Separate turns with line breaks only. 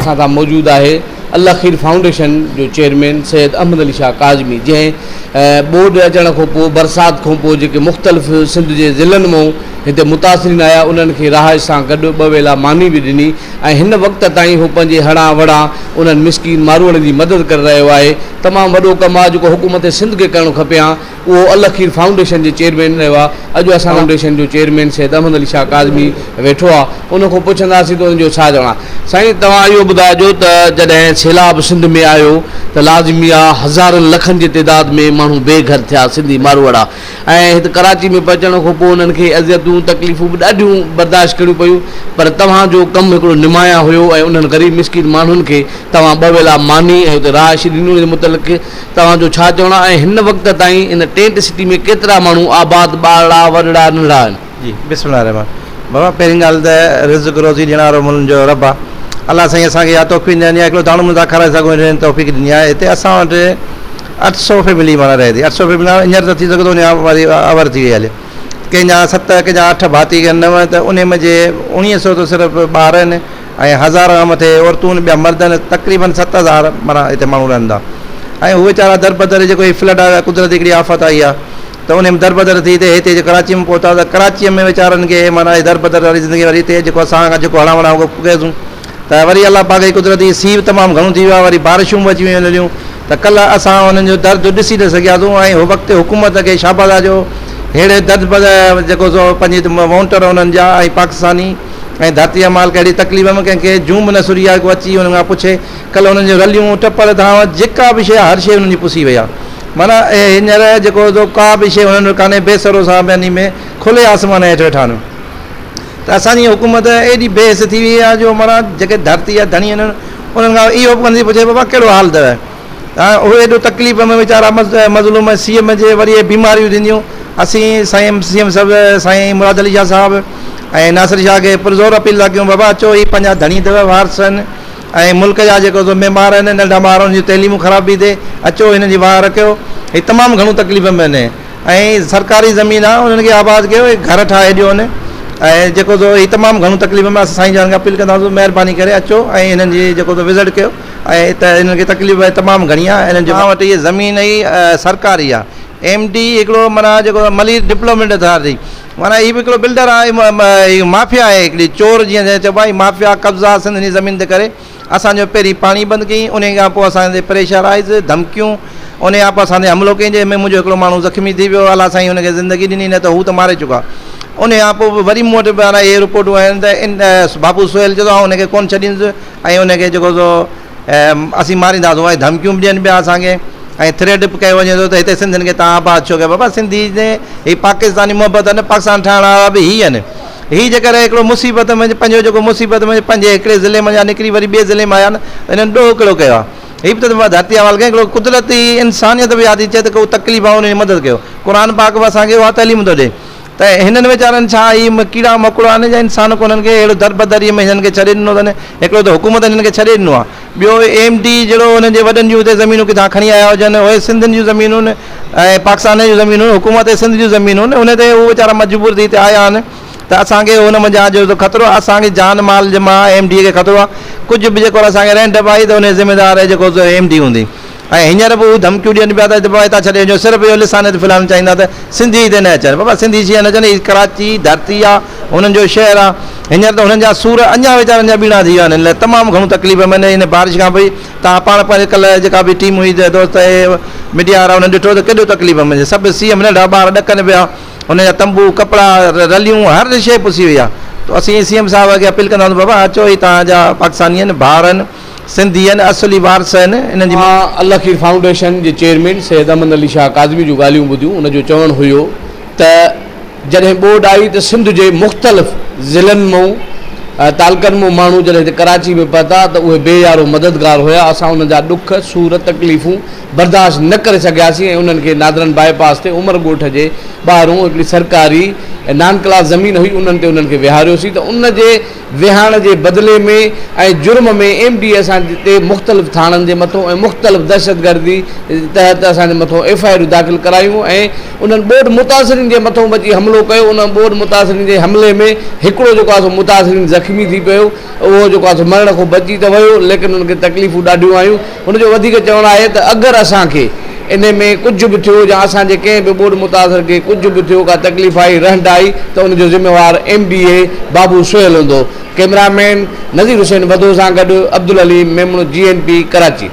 असां सां मौजूदु आहे अल खीर फाउंडेशन जो चेयरमैन सैयद अहमद अली शाह काज़मी, जंहिं बोर्ड अचण खां पोइ बरसाति खां पोइ जेके मुख़्तलिफ़ सिंध जे ज़िलनि मां हिते मुतासिरीन आया उन्हनि खे राहत सां गॾु 2 वेला मानी बि ॾिनी ऐं हिन वक़्त ताईं हू पंहिंजे हणा वड़ा उन्हनि मिसकीन मारूअड़नि जी मदद करे रहियो आहे। तमामु वॾो कमु आहे जेको हुकूमत सिंध खे करणु खपे हा, उहो अल खीर फाउंडेशन जे चेयरमैन रहियो आहे। अॼु असां फाउंडेशन जो चेयरमैन सैयद अहमद अली शाह काज़मी वेठो आहे, उनखां पुछंदासीं त उनजो छा चवणु आहे। साईं, तव्हां इहो ॿुधाइजो त जॾहिं सैलाब सिंध में आयो त लाज़मी आहे हज़ारनि लखनि जी तइदाद में माण्हू बेघर थिया, सिंधी मारूअड़ा, ऐं हिते कराची में पहुचण खां पोइ उन्हनि खे अज़ियतूं तकलीफ़ूं बि ॾाढियूं बर्दाश्त करियूं पियूं, पर तव्हांजो कमु हिकिड़ो निमाया हुयो ऐं उन्हनि ग़रीब मिसकीन माण्हुनि खे तव्हां 2 वेला मानी ऐं हुते राहत ॾिनी। उन मुतलिक़ तव्हांजो छा चवणु आहे ऐं हिन वक़्त ताईं इन टेंट सिटी में केतिरा माण्हू आबाद ॿारड़ा वॾड़ा नंढड़ा आहिनि?
जी बिस्मिल्लाह रहमान। बाबा पहिरीं ॻाल्हि त रिज़्क़ रोज़ी ॾियण वारो मुंहिंजो रब आहे। अलाह साईं असांखे या तौफ़ीक़ ॾिनी आहे, हिकिड़ो दाणो मुंहिंजा खाराए सघूं, तौफ़ीक़ ॾिनी आहे। हिते असां वटि 800 फैमिली माना रहे थी। 800 फैमिली हींअर त थी सघे थो वरी अवर थी वई हले, कंहिंजा 7 कंहिंजा 8 भाती 9, त उन में जे 1900 त सिर्फ़ु ॿार आहिनि ऐं 1000 खां मथे औरतूं ॿिया मर्द आहिनि, तक़रीबन 7000 माना हिते माण्हू रहंदा। ऐं उहे वीचारा दरबदर जेको हीउ फ्लड आहे, कुदरती हिकिड़ी आफ़त आई आहे, त उन में दरबदर थी हिते कराची में पहुता, त कराचीअ में वीचारनि खे माना दरबदर वारी ज़िंदगी वरी हिते जेको असां जेको हणा वणा उहो कयोसीं, त वरी अलाह पाक जी कुदरती सीउ तमामु घणो थी वियो आहे, वरी बारिशूं बि अची वियूं हलियूं, त कल्ह असां उन्हनि जो दर्द ॾिसी न सघियासीं। ऐं उहो वक़्तु हुकूमत खे शाबादा जो अहिड़े दर्द जेको सो पंहिंजी वॉन्टर उन्हनि जा ऐं पाकिस्तानी ऐं धरती माल कहिड़ी तकलीफ़ में कंहिंखे जूम न सुरी आहे, को अची उन्हनि खां पुछे, कल्ह उन्हनि जो रलियूं टपर था, जेका बि शइ हर शइ उन्हनि जी पुसी वई आहे। माना हींअर जेको का बि शइ हुननि कान्हे बेसरो सां ॿियनि में खुले आसमान हेठि वेठा आहिनि। त असांजी हुकूमत एॾी बेस थी वई आहे जो माना जेके धरती जा धणी आहिनि उन्हनि खां इहो कंदी पुछे बाबा कहिड़ो हाल अथव, उहे एॾो तकलीफ़ में वीचारा मज़लूम सीएम जे वरी बीमारियूं थींदियूं। असीं साईं सीएम साहिबु साईं मुराद अली शाह साहिबु ऐं नासिर शाह खे पुरज़ोर अपील था कयूं, बाबा अचो, ही पंहिंजा धणी अथव, वारस आहिनि ऐं मुल्क जा जेको मेम्बार आहिनि, नंढा ॿार उन्हनि जी तइलीमूं ख़राब बि थिए, अचो हिन जी वाह रखियो। हीउ तमामु घणो तकलीफ़ में आहिनि ऐं सरकारी ज़मीन आहे उन्हनि खे आबाद कयो, घर ठाहे ॾियोनि ऐं जेको हीउ तमामु घणो तकलीफ़ में असां साईं जन खे अपील कंदासीं, महिरबानी करे अचो ऐं हिननि जी जेको विज़िट कयो ऐं त हिननि खे तकलीफ़ तमामु घणी आहे। हिननि जे वटि इहा ज़मीन ई सरकारी आहे, MD हिकिड़ो माना जेको मलीर डिप्लोमेट अथॉरिटी, माना हीअ बि हिकिड़ो बिल्डर आहे, माफ़िया आहे हिकिड़ी चोर, जीअं चइबो आहे माफ़िया कब्ज़ा सिंध ज़मीन ते करे। असांजो पहिरीं पाणी बंदि कयईं, उन खां पोइ असांजे प्रेशराइज़ धमकियूं, उन खां पोइ असांजे हमिलो कयईं, जंहिंमें मुंहिंजो हिकिड़ो माण्हू ज़ख़्मी थी वियो, अलाह साईं हुनखे ज़िंदगी ॾिनी, न त हू त मारे चुका। उन खां पोइ वरी मूं वटि माना इहे रिपोर्टूं आहिनि त इन बाबू सोहेल चवंदो आहे हुनखे कोन छॾींदुसि ऐं उनखे जेको सो असीं मारींदासीं, ऐं धमकियूं बि ॾियनि पिया असांखे ऐं थ्रेड बि कयो वञे थो त हिते सिंधियुनि खे तव्हां आबाद छो कयो। बाबा सिंधी ने हीअ पाकिस्तानी मुहबत आहिनि, पाकिस्तान ठाहिण वारा बि हीअ आहिनि। हीअ जेकर हिकिड़ो मुसीबत में पंहिंजो जेको मुसीबत में पंहिंजे हिकिड़े ज़िले में या निकिरी वरी ॿिए ज़िले में आया न, हिननि ॾोह हिकिड़ो कयो आहे। हीअ बि त धरती वाल खे हिकिड़ो कुदरती इंसानियत बि यादि चए त को तकलीफ़ आहे उनजी मदद कयो। क़ुर पाक बि असांखे उहा तइलीम थो ॾिए त हिननि वीचारनि छा हीअ कीड़ा मकोड़ा आहिनि या इंसान कोन्हनि खे अहिड़ो दरबदरीअ में हिननि खे छॾे ॾिनो अथनि। हिकिड़ो त हुकूमत हिननि खे छॾे ॾिनो आहे, ॿियो MD जहिड़ो हुननि जे वॾनि जूं हिते ज़मीनूं किथां खणी आया हुजनि, उहे सिंधियुनि जूं ज़मीनूं ऐं पाकिस्तान जूं ज़मीनूं, हुकूमत सिंध जूं ज़मीनूं उन ते उहे वीचारा मजबूर थी हिते आया आहिनि। त असांखे हुन मंझां जो ख़तरो आहे, असांखे जान माल जे मां MD खे ख़तरो आहे। कुझु बि जेको असांखे रेंट पाई त उन ज़िमेदार जेको MD हूंदी। ऐं हींअर बि हू धमकियूं ॾियनि पिया त भाई तव्हां छॾे वञो, सिर्फ़ु इहो लिसाने ते फिलहाल चाहींदा त सिंधी हिते न अचनि। बाबा सिंधी शइ न अचनि, हीअ कराची धरती आहे, हुननि जो शहरु आहे। हींअर त हुननि जा सूर अञा वीचारनि जा ॿीणा थी विया आहिनि, तमामु घणो तकलीफ़ में हिन बारिश खां भई तव्हां पाण पंहिंजे कल्ह जेका बि टीम हुई दोस्त मीडिया वारा हुननि ॾिठो त केॾो तकलीफ़ में सभु CM नंढा ॿार ॾकनि पिया, हुनजा तंबू कपिड़ा रलियूं हर शइ पुसी वई आहे। त असीं CM साहिब खे अपील कंदासीं बाबा अचो, ही तव्हांजा पाकिस्तानी आहिनि, भाउर आहिनि, सिंधी आहिनि, असली वारस आहिनि। हिननि जी
अल खीर फाउंडेशन जे चेयरमैन सैयद अहमद अली शाह काज़मी जूं ॻाल्हियूं ॿुधियूं। उनजो चवणु हुयो त जॾहिं ॿोॾि आई त सिंध जे मुख़्तलिफ़ ज़िलनि मां तालकनि मां माण्हू जॾहिं हिते कराची में पहुता त उहे बेयारो मददगार हुया। असां उन्हनि जा ॾुख सूर तकलीफ़ूं बर्दाश्त न करे सघियासीं ऐं उन्हनि खे नादरन बाईपास ते उमर ॻोठ जे ॿाहिरों हिकिड़ी सरकारी नान क्लास ज़मीन हुई, उन्हनि ते उन्हनि खे विहारियोसीं। त उन जे विहाण जे बदिले में ऐं जुर्म में MD असांजे ते मुख़्तलिफ़ थाणनि जे मथां ऐं मुख़्तलिफ़ दहशतगर्दी तहत असांजे मथां FIR दाख़िल करायूं ऐं उन्हनि ॿोॾि मुतासिरीन जे मथां बची हमिलो कयो। उन ॿोॾि मुतासिरीन जे हमले में हिकिड़ो जेको आहे मुतासिरीन ज़ख़्मी थी पियो, उहो जेको आहे मरण खां बची त वियो, लेकिन उनखे तकलीफ़ूं ॾाढियूं आयूं। हुनजो वधीक चवणु आहे त अगरि असांखे इन में कुझु बि थियो या असांजे कंहिं बि ॿोॾि मुतासिर खे कुझु बि थियो, का तकलीफ़ आई, रहंड आई, त उनजो ज़िम्मेवार MBA बाबू सुहेल हूंदो। कैमरामैन नज़ीर हुसैन वधो सां गॾु अब्दुल अली मेमण GNP कराची।